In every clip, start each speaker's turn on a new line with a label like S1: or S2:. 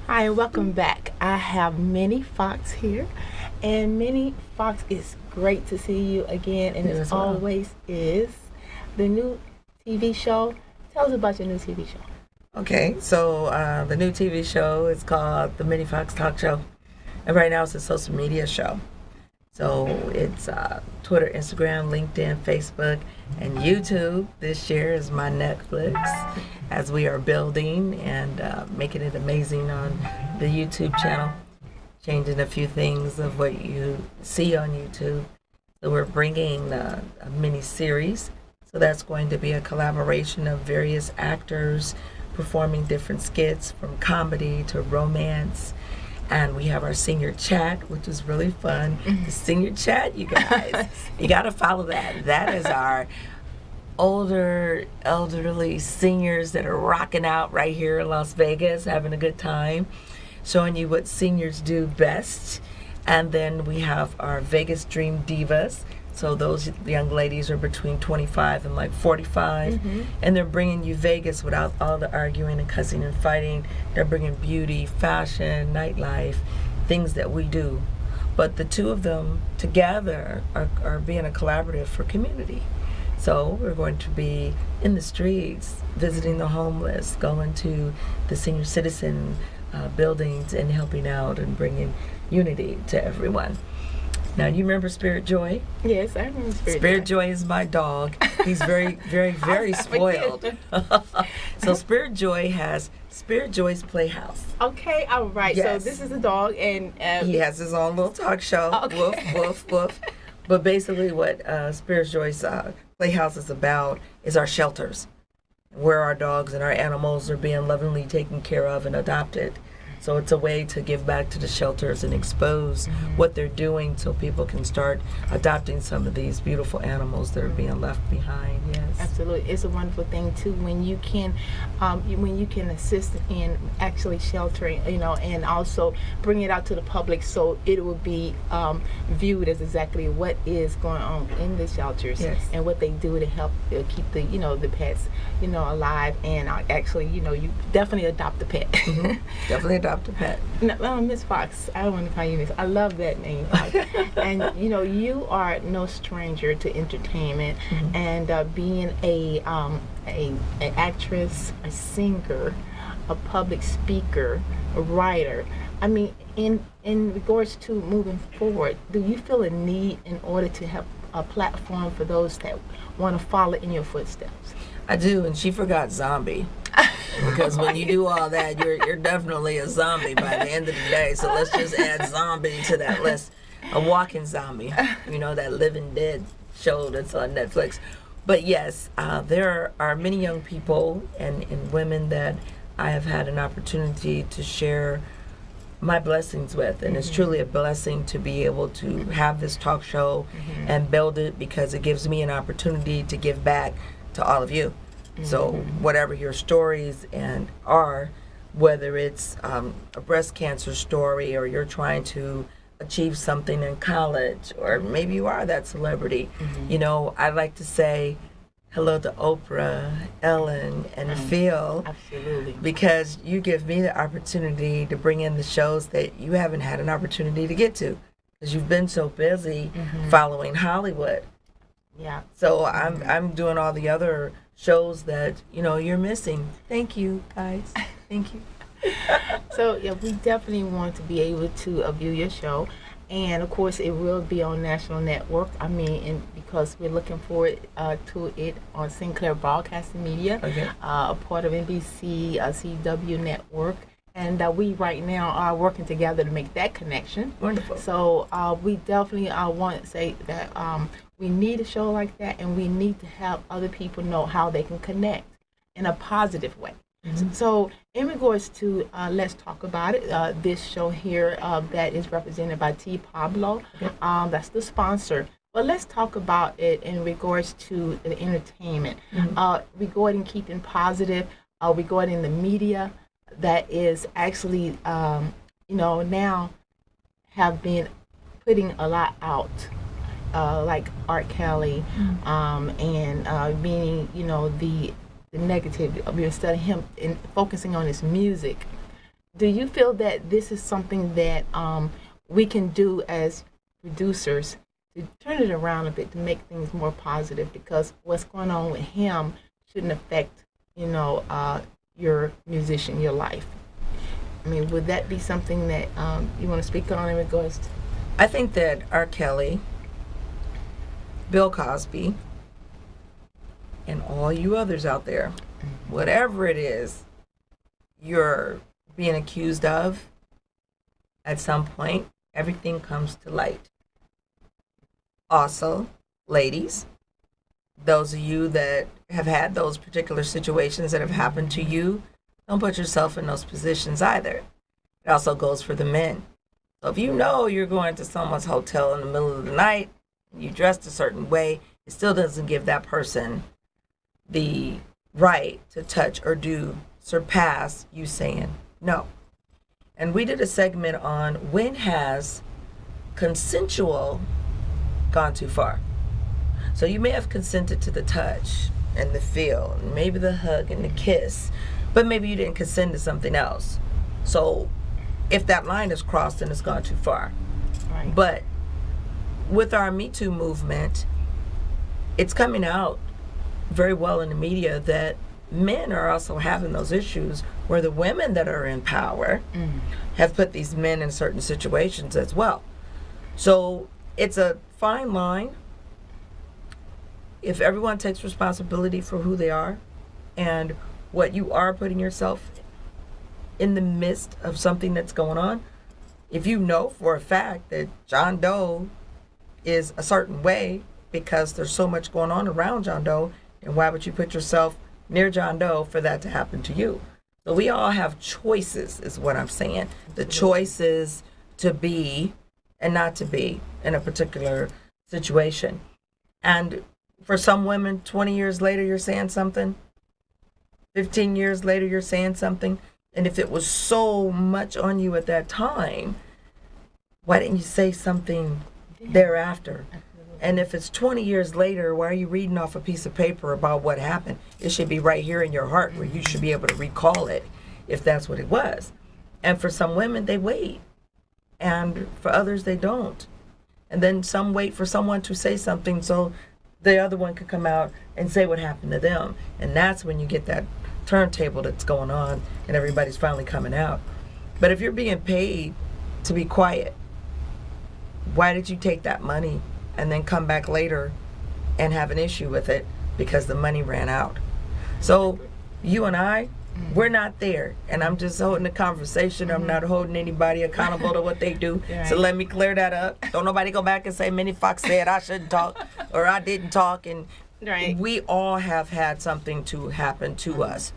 S1: Hi, welcome back. I have Minnie Fox here, and Minnie Fox, it's great to see you again, and
S2: You
S1: it
S2: as well.
S1: always is. The new TV show. Tell us about your new TV show.
S2: Okay, so the new TV show is called The Minnie Fox Talk Show. And right now it's a social media show. So it's Twitter, Instagram, LinkedIn, Facebook, and YouTube. This year is my Netflix as we are building and making it amazing on the YouTube channel, changing a few things of what you see on YouTube. So we're bringing a mini series. So that's going to be a collaboration of various actors performing different skits from comedy to romance. And we have our senior chat, which is really fun. The senior chat, you guys, you got to follow that. That is our older, elderly seniors that are rocking out right here in Las Vegas, having a good time, showing you what seniors do best. And then we have our Vegas Dream Divas. So those young ladies are between 25 and like 45, and they're bringing you Vegas without all the arguing and cussing and fighting. They're bringing beauty, fashion, nightlife, things that we do. But the two of them together are being a collaborative for community. So we're going to be in the streets, visiting the homeless, going to the senior citizen buildings and helping out and bringing unity to everyone. Now, you remember Spirit Joy?
S1: Yes, I remember
S2: Spirit Joy is my dog. He's very, very, very spoiled. So Spirit Joy has Spirit Joy's Playhouse.
S1: Okay, all right.
S2: Yes.
S1: So this is a dog, and
S2: He has his own little talk show.
S1: Okay.
S2: Woof, woof, woof. But basically what Spirit Joy's Playhouse is about is our shelters, where our dogs and our animals are being lovingly taken care of and adopted. So it's a way to give back to the shelters and expose what they're doing so people can start adopting some of these beautiful animals that are being left behind. Yes.
S1: Absolutely, it's a wonderful thing too when you can, when you can assist in actually sheltering, and also bring it out to the public so it will be viewed as exactly what is going on in the shelters.
S2: Yes.
S1: And what they do to help keep the the pets alive, and actually you definitely adopt a pet.
S2: Definitely adopt a pet.
S1: No, Miss Fox. I don't want to call you Miss. I love that name, Fox. And you are no stranger to entertainment, and being a actress, a singer, a public speaker, a writer. I mean, in regards to moving forward, do you feel a need in order to have a platform for those that want to follow in your footsteps?
S2: I do, and she forgot zombie. Because when you do all that, you're definitely a zombie by the end of the day. So let's just add zombie to that list. A walking zombie, that Living Dead show that's on Netflix. But yes, there are many young people and women that I have had an opportunity to share my blessings with, and it's truly a blessing to be able to have this talk show and build it, because it gives me an opportunity to give back to all of you. So whatever your stories are, whether it's a breast cancer story, or you're trying to achieve something in college, or maybe you are that celebrity, I like to say hello to Oprah, Ellen, and Phil.
S1: Absolutely.
S2: Because you give me the opportunity to bring in the shows that you haven't had an opportunity to get to, because you've been so busy following Hollywood.
S1: Yeah.
S2: So I'm doing all the other shows that you're missing. Thank you, guys. Thank you.
S1: So yeah, we definitely want to be able to view your show, and of course it will be on national network. I mean, and because we're looking forward to it on Sinclair Broadcasting Media, a part of NBC CW network. And we right now are working together to make that connection.
S2: Wonderful.
S1: So we definitely want to say that we need a show like that, and we need to have other people know how they can connect in a positive way. So in regards to Let's Talk About It, this show here that is represented by T. Pablo, that's the sponsor. But let's talk about it in regards to the entertainment, regarding keeping positive, regarding the media that is actually, now have been putting a lot out, like R. Kelly, and being, the negative. Instead of him focusing on his music, do you feel that this is something that we can do as producers to turn it around a bit to make things more positive? Because what's going on with him shouldn't affect, your musician, your life. I mean, would that be something that you want to speak on in regards to?
S2: I think that R. Kelly, Bill Cosby, and all you others out there, whatever it is you're being accused of, at some point, everything comes to light. Also, ladies, those of you that have had those particular situations that have happened to you, don't put yourself in those positions either. It also goes for the men. So if you know you're going to someone's hotel in the middle of the night, you dressed a certain way, it still doesn't give that person the right to touch or surpass you saying no. And we did a segment on when has consensual gone too far. So you may have consented to the touch and the feel, and maybe the hug and the kiss, but maybe you didn't consent to something else. So if that line is crossed, then it's gone too far.
S1: Right.
S2: But with our Me Too movement, it's coming out very well in the media that men are also having those issues where the women that are in power have put these men in certain situations as well. So it's a fine line. If everyone takes responsibility for who they are and what you are putting yourself in the midst of something that's going on, if you know for a fact that John Doe is a certain way because there's so much going on around John Doe, then why would you put yourself near John Doe for that to happen to you? So we all have choices, is what I'm saying. The choices to be and not to be in a particular situation. And for some women, 20 years later, you're saying something. 15 years later, you're saying something. And if it was so much on you at that time, why didn't you say something thereafter? And if it's 20 years later, why are you reading off a piece of paper about what happened? It should be right here in your heart where you should be able to recall it if that's what it was. And for some women, they wait. And for others, they don't. And then some wait for someone to say something so the other one could come out and say what happened to them. And that's when you get that turntable that's going on and everybody's finally coming out. But if you're being paid to be quiet, why did you take that money and then come back later and have an issue with it because the money ran out? So you and I, we're not there. And I'm just holding the conversation. I'm not holding anybody accountable to what they do. Right. So let me clear that up. Don't nobody go back and say Minnie Fox said I shouldn't talk or I didn't talk. And
S1: right.
S2: We all have had something to happen to us.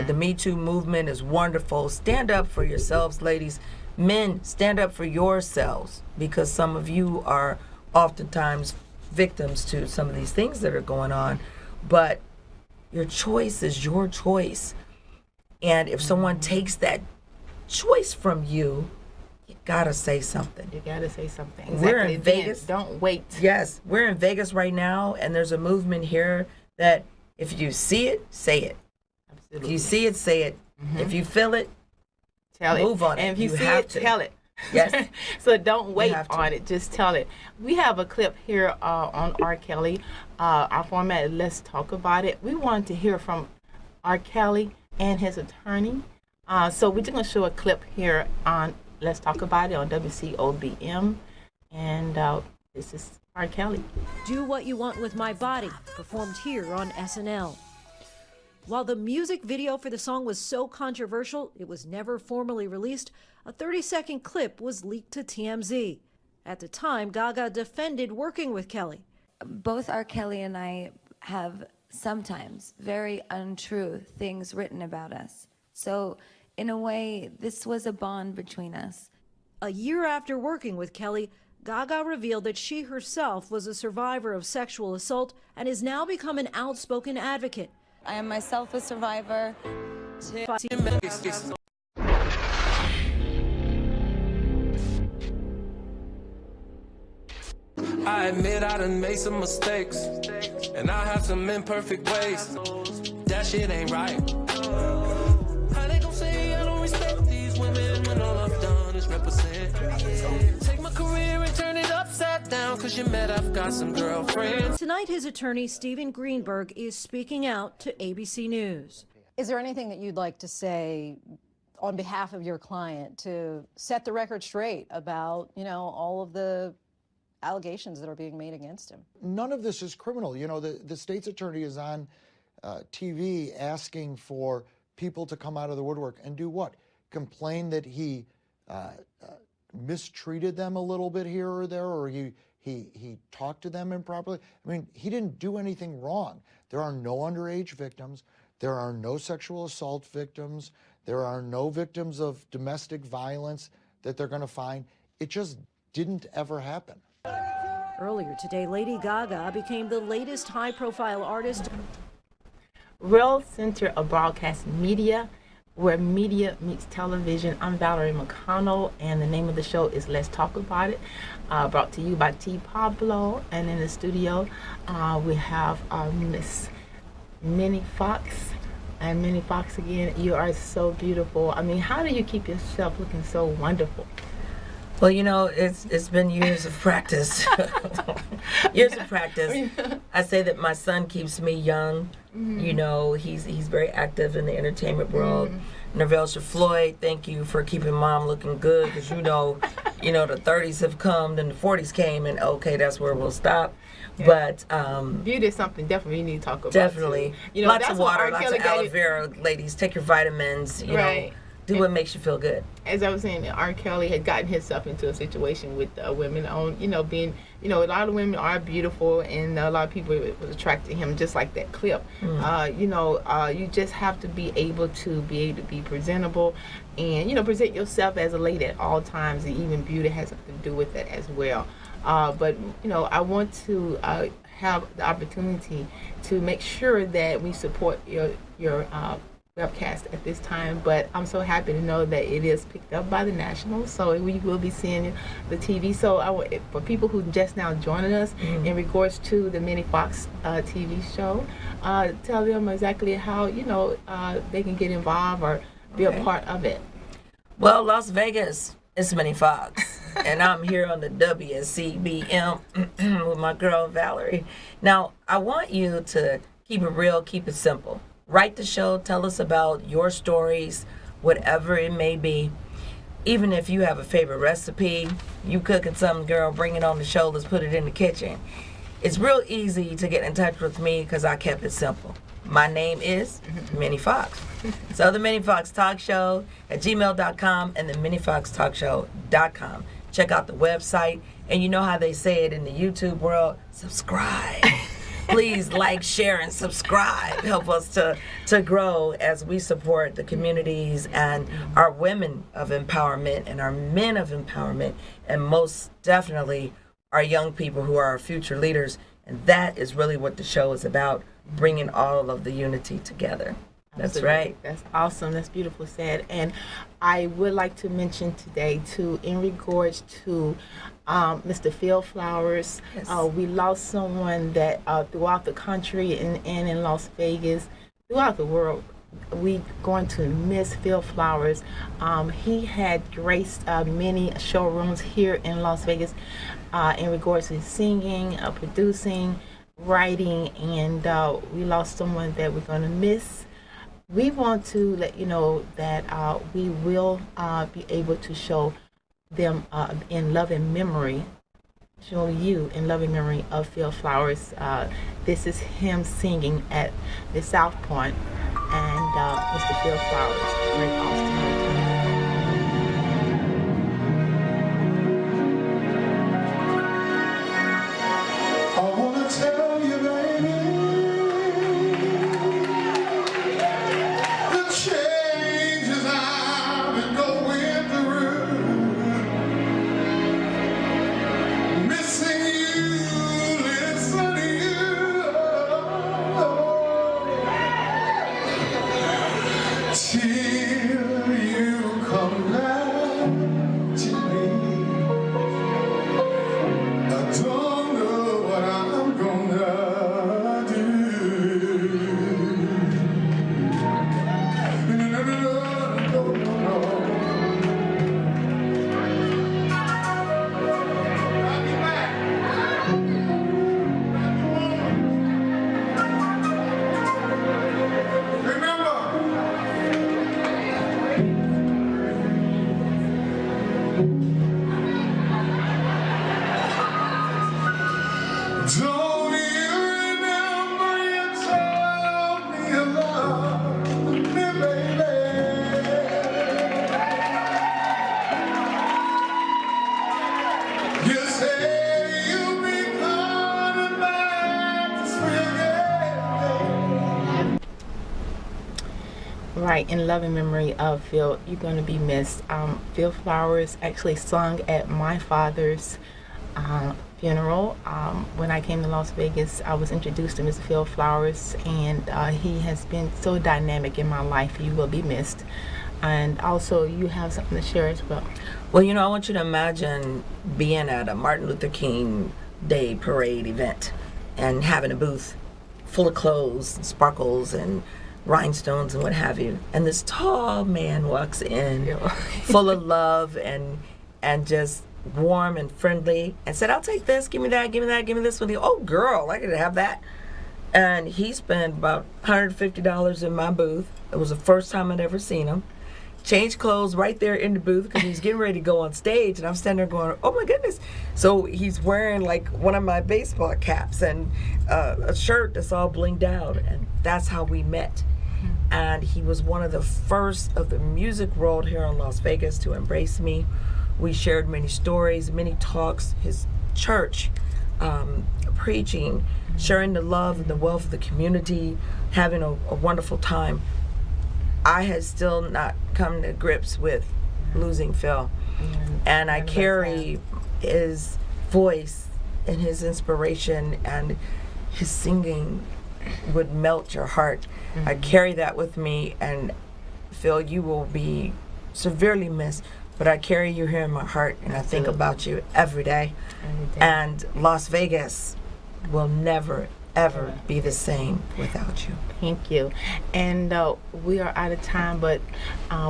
S2: The Me Too movement is wonderful. Stand up for yourselves, ladies. Men, stand up for yourselves, because some of you are oftentimes victims to some of these things that are going on. But your choice is your choice. And if someone takes that choice from you, you gotta say something.
S1: You gotta say something. Exactly.
S2: We're in Vegas.
S1: Don't wait.
S2: Yes, we're in Vegas right now, and there's a movement here that if you see it, say it.
S1: Absolutely.
S2: If you see it, say it. If you feel it,
S1: tell it.
S2: Move on it.
S1: And if you see
S2: have
S1: it,
S2: to.
S1: tell it.
S2: Yes.
S1: So don't wait
S2: have to.
S1: on it. Just tell it. We have a clip here on R. Kelly. Our format is Let's Talk About It. We wanted to hear from R. Kelly and his attorney. So we're just going to show a clip here on Let's Talk About It on WCOBM. And this is R. Kelly.
S3: Do What You Want With My Body, performed here on SNL. While the music video for the song was so controversial, it was never formally released. A 30-second clip was leaked to TMZ. At the time, Gaga defended working with Kelly.
S4: Both R. Kelly and I have sometimes very untrue things written about us. So, in a way, this was a bond between us.
S3: A year after working with Kelly, Gaga revealed that she herself was a survivor of sexual assault and has now become an outspoken advocate.
S4: I am myself a survivor.
S5: I admit I done made some mistakes, and I have some imperfect ways. That shit ain't right. How they gon' say I don't respect these women? Take my career and turn it upside down, cause you met I've got some girlfriends.
S3: Tonight, his attorney, Stephen Greenberg, is speaking out to ABC News.
S6: Is there anything that you'd like to say on behalf of your client to set the record straight about, all of the allegations that are being made against him?
S7: None of this is criminal. The state's attorney is on TV asking for people to come out of the woodwork and do what? Complain that he mistreated them a little bit here or there, or he talked to them improperly. I mean, he didn't do anything wrong. There are no underage victims. There are no sexual assault victims. There are no victims of domestic violence that they're going to find. It just didn't ever happen.
S3: Earlier today, Lady Gaga became the latest high-profile artist.
S1: Real Center of Broadcast Media, where media meets television. I'm Valerie McConnell, and the name of the show is Let's Talk About It, brought to you by T. Pablo. And in the studio, we have Miss Minnie Fox. And Minnie Fox, again, you are so beautiful. I mean, how do you keep yourself looking so wonderful?
S2: Well, it's been years of practice. Years of practice. I say that my son keeps me young. He's very active in the entertainment world. Nervelsha Floyd, thank you for keeping mom looking good, because the 30s have come, then the 40s came, and okay, that's where we'll stop. Yeah. But
S1: beauty is something definitely you need to talk about.
S2: Definitely.
S1: Too.
S2: Lots of water, lots of aloe vera, ladies. Take your vitamins.
S1: Right.
S2: Do what makes you feel good.
S1: As I was saying, R. Kelly had gotten himself into a situation with women on, being, a lot of women are beautiful, and a lot of people was attracted to him, just like that clip. You just have to be able to be presentable, and present yourself as a lady at all times. And even beauty has something to do with that as well. But I want to have the opportunity to make sure that we support your webcast at this time, but I'm so happy to know that it is picked up by the Nationals, so we will be seeing the TV. So for people who just now joining us in regards to the Minnie Fox TV show, tell them exactly how they can get involved or be a part of it.
S2: Well, Las Vegas, it's Minnie Fox, and I'm here on the WCBM with my girl Valerie. Now, I want you to keep it real, keep it simple. Write the show, tell us about your stories, whatever it may be. Even if you have a favorite recipe, you cooking something, girl, bring it on the show, let's put it in the kitchen. It's real easy to get in touch with me because I kept it simple. My name is Minnie Fox. So the Minnie Fox Talk Show at gmail.com and the MinnieFoxTalkShow.com. Check out the website, and you know how they say it in the YouTube world, subscribe. Please like, share, and subscribe. Help us to grow as we support the communities and our women of empowerment and our men of empowerment, and most definitely our young people who are our future leaders. And that is really what the show is about, bringing all of the unity together. That's
S1: Absolutely.
S2: Right.
S1: That's awesome. That's beautifully said. And I would like to mention today, too, in regards to Mr. Phil Flowers.
S2: Yes.
S1: We lost someone that throughout the country and in Las Vegas, throughout the world, we going to miss Phil Flowers. He had graced many showrooms here in Las Vegas in regards to singing, producing, writing, and we lost someone that we're going to miss. We want to let you know that we will be able to show them in loving memory, show you in loving memory of Phil Flowers. This is him singing at the South Point, and Mr. Phil Flowers, Great Austin Hotel.
S8: I wanna tell you, baby, the changes I've been going through, missing you, listen to you, tears
S1: Right, in loving memory of Phil, you're going to be missed. Phil Flowers actually sung at my father's funeral. When I came to Las Vegas, I was introduced to Mr. Phil Flowers, and he has been so dynamic in my life. He will be missed. And also, you have something to share as well.
S2: Well, I want you to imagine being at a Martin Luther King Day parade event and having a booth full of clothes, and sparkles, and rhinestones, and what have you. And this tall man walks in, full of love and just warm and friendly, and said, "I'll take this. Give me that. Give me that. Give me this." With you, oh girl, I could have that. And he spent about $150 in my booth. It was the first time I'd ever seen him. Changed clothes right there in the booth because he was getting ready to go on stage, and I'm standing there going, "Oh my goodness!" So he's wearing like one of my baseball caps and a shirt that's all blinged out, and that's how we met. And he was one of the first of the music world here in Las Vegas to embrace me. We shared many stories, many talks. His church, preaching, sharing the love and the wealth of the community, having a wonderful time. I had still not come to grips with losing Phil. And I carry his voice and his inspiration, and his singing would melt your heart. I carry that with me, and Phil, you will be severely missed, but I carry you here in my heart, and I think about you every day. And Las Vegas will never, ever be the same without you.
S1: Thank you. And we are out of time, but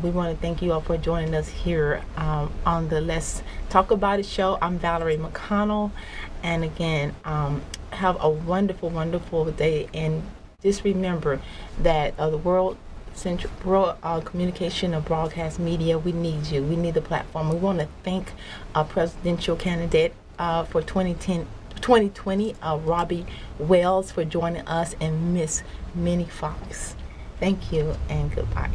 S1: we want to thank you all for joining us here on the Let's Talk About It show. I'm Valerie McConnell. And again, have a wonderful, wonderful day. And just remember that the World Communication and Broadcast Media, we need you. We need the platform. We want to thank our presidential candidate for 2020, Robbie Wells, for joining us, and Miss Minnie Fox. Thank you and goodbye.